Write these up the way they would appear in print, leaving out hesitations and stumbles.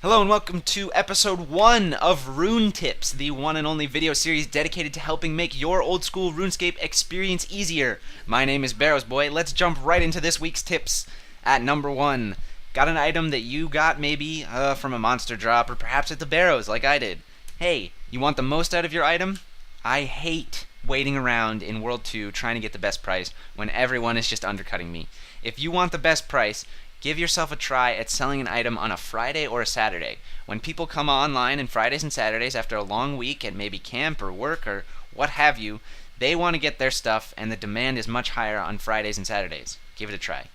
Hello and welcome to episode 1 of Rune Tips, the one and only video series dedicated to helping make your old school RuneScape experience easier. My name is BarrowsBOY. Let's jump right into this week's tips. At number 1, got an item that you got maybe from a monster drop or perhaps at the Barrows like I did. Hey, you want the most out of your item? I hate waiting around in World 2 trying to get the best price when everyone is just undercutting me. If you want the best price, give yourself a try at selling an item on a Friday or a Saturday. When people come online on Fridays and Saturdays after a long week at maybe camp or work or what have you, they want to get their stuff and the demand is much higher on Fridays and Saturdays. Give it a try.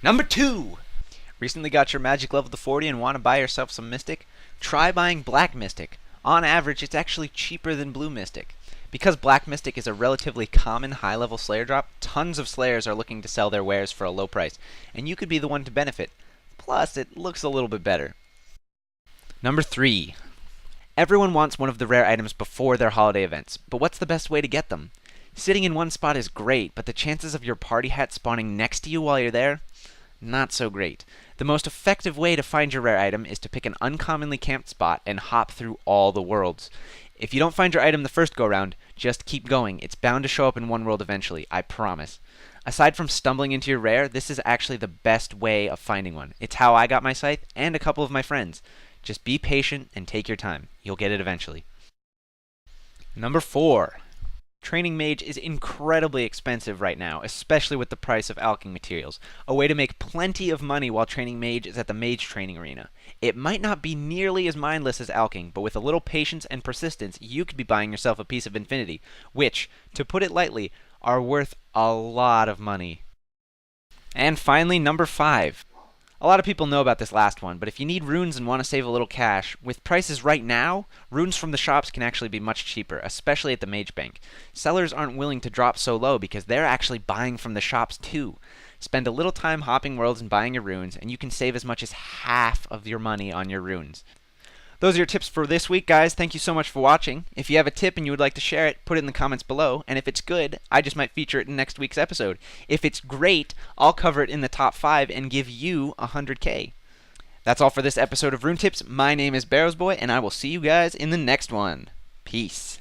Number 2. Recently got your magic level to 40 and want to buy yourself some Mystic? Try buying Black Mystic. On average, it's actually cheaper than Blue Mystic. Because Black Mystic is a relatively common high-level Slayer drop, tons of Slayers are looking to sell their wares for a low price, and you could be the one to benefit. Plus, it looks a little bit better. Number 3. Everyone wants one of the rare items before their holiday events, but what's the best way to get them? Sitting in one spot is great, but the chances of your party hat spawning next to you while you're there? Not so great. The most effective way to find your rare item is to pick an uncommonly camped spot and hop through all the worlds. If you don't find your item the first go-round, just keep going. It's bound to show up in one world eventually, I promise. Aside from stumbling into your rare, this is actually the best way of finding one. It's how I got my scythe and a couple of my friends. Just be patient and take your time. You'll get it eventually. Number 4. Training Mage is incredibly expensive right now, especially with the price of alching materials. A way to make plenty of money while training Mage is at the Mage training arena. It might not be nearly as mindless as alching, but with a little patience and persistence, you could be buying yourself a piece of infinity, which, to put it lightly, are worth a lot of money. And finally, number 5. A lot of people know about this last one, but if you need runes and want to save a little cash, with prices right now, runes from the shops can actually be much cheaper, especially at the Mage Bank. Sellers aren't willing to drop so low because they're actually buying from the shops too. Spend a little time hopping worlds and buying your runes, and you can save as much as half of your money on your runes. Those are your tips for this week, guys. Thank you so much for watching. If you have a tip and you would like to share it, put it in the comments below. And if it's good, I just might feature it in next week's episode. If it's great, I'll cover it in the top 5 and give you 100K. That's all for this episode of Rune Tips. My name is BarrowsBOY, and I will see you guys in the next one. Peace.